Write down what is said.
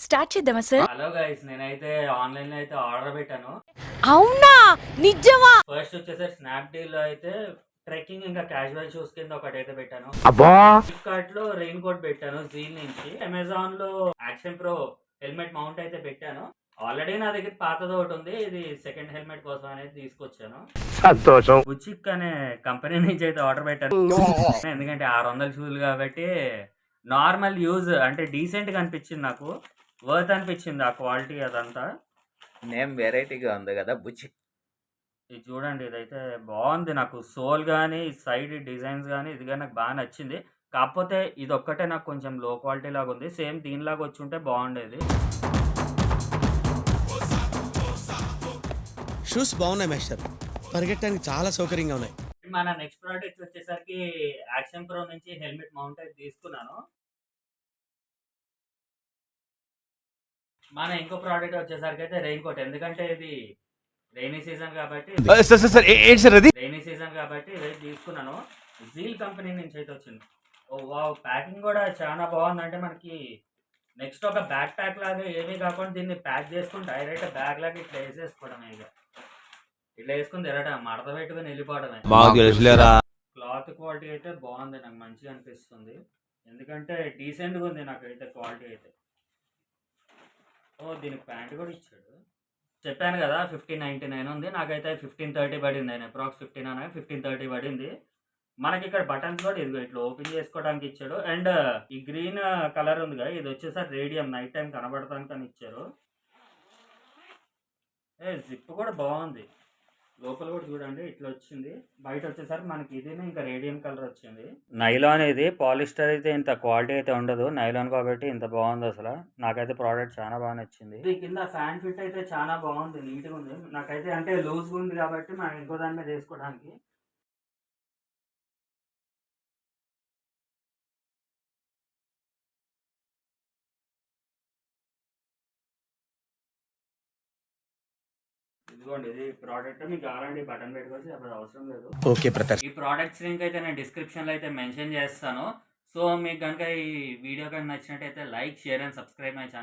Start చేద్దామా sir? Hello guys, నేనైతే online లో అయితే ఆర్డర్ పెట్టాను. అవునా? నిజమా? ఫస్ట్ వచ్చేసరికి స్నాప్డీల్ లో అయితే ట్రెక్కింగ్ ఇంకా క్యాజువల్ షూస్ కింద ఒకటి అయితే పెట్టాను. ఫ్లిప్కార్ట్ లో రెయిన్ కోట్ పెట్టాను జీల్ నుంచి. అమెజాన్ లో యాక్షన్ ప్రో హెల్మెట్ మౌంట్ అయితే పెట్టాను. ఆల్రెడీ నా దగ్గర పాతది ఒకటి ఉంది, ఇది సెకండ్ హెల్మెట్ కోసం అనేది తీసుకొచ్చాను. సంతోషం. బుచిక్ అనే కంపెనీ నుంచి అయితే ఆర్డర్ పెట్టాను. ఎందుకంటే 600 షూలు కాబట్టి నార్మల్ యూజ్ అంటే డీసెంట్ గా అనిపించింది, నాకు వర్త్ అనిపించింది ఆ క్వాలిటీ అదంతా. నేమ్ వెరైటీగా ఉంది కదా బుచ్చి. ఇది చూడండి, ఇదైతే బాగుంది. నాకు సోల్ కానీ సైడ్ డిజైన్స్ కానీ ఇది కానీ నాకు బాగా నచ్చింది. కాకపోతే ఇది ఒక్కటే నాకు కొంచెం లో క్వాలిటీ లాగా ఉంది. సేమ్ దీనిలాగా వచ్చి ఉంటే బాగుండేది. షూస్ బాగున్నాయి మాస్టర్, పరిగెట్టడానికి చాలా సౌకర్యంగా ఉన్నాయి. మన నెక్స్ట్ ప్రోడక్ట్ వచ్చేసరికి యాక్షన్ ప్రో నుంచి హెల్మెట్ మౌంట్ అయితే తీసుకున్నాను. మన ఇంకో ప్రోడక్ట్ వచ్చేసరికి అయితే రెయిన్ కోట్. ఎందుకంటే ఇది రైనీ సీజన్ కాబట్టి రైనీ సీజన్ కాబట్టి ఇది తీసుకున్నాను. జీల్ కంపెనీ నుంచి అయితే వచ్చింది. ఓ వావ్, ప్యాకింగ్ కూడా చాలా బాగుంది. అంటే మనకి నెక్స్ట్ ఒక బ్యాక్ ప్యాక్ లాగా ఏమీ కాకుండా దీన్ని ప్యాక్ చేసుకుని డైరెక్ట్ బ్యాగ్ లాగా ఇట్లా వేసేసుకోవడమే. ఇక ఇట్లా వేసుకుని తిరగడం, మడత పెట్టుకుని వెళ్ళిపోవడమే. క్లాత్ క్వాలిటీ అయితే బాగుంది, నాకు మంచిగా అనిపిస్తుంది. ఎందుకంటే డీసెంట్గా ఉంది నాకైతే క్వాలిటీ అయితే. ఓ దీనికి ప్యాంట్ కూడా ఇచ్చాడు. చెప్పాను కదా 1599 ఉంది, నాకైతే 1530 పడింది. ఆయన అప్రాక్స్ 1530 పడింది. మనకి ఇక్కడ బటన్స్ కూడా ఇదిగో ఇట్లా ఓపెన్ చేసుకోవడానికి ఇచ్చాడు. అండ్ ఈ గ్రీన్ కలర్ ఉంది కదా, ఇది వచ్చేసరి రేడియం, నైట్ టైం కనబడటానికి అని ఇచ్చారు. జిప్ కూడా బాగుంది. లోపల కూడా చూడండి ఇట్లా వచ్చింది. బయట వచ్చేసరికి మనకి ఇది ఇంకా రేడియం కలర్ వచ్చింది. నైలాన్ ఇది, పాలిస్టర్ అయితే ఇంత క్వాలిటీ అయితే ఉండదు. నైలాన్ కాబట్టి ఇంత బాగుంది. అసలు నాకైతే ప్రోడక్ట్ చాలా బాగా నచ్చింది. ఇది కింద ఫ్యాన్ ఫిట్ అయితే చాలా బాగుంది, నీట్గా ఉంది. నాకైతే అంటే లూజ్గా ఉంది కాబట్టి మనం ఇంకో దాని మీద వేసుకోవడానికి. ఇదిగోండి, ఇది ప్రోడక్ట్. మీకు కావాలంటే బటన్ పెట్టుకోవచ్చు, అప్పుడు అవసరం లేదు. Okay brother. ఈ ప్రోడక్ట్స్ లింక్ అయితే నేను డిస్క్రిప్షన్లో అయితే మెన్షన్ చేస్తాను. సో మీకు కనుక ఈ వీడియో కనుక నచ్చినట్టయితే like, share and subscribe my channel.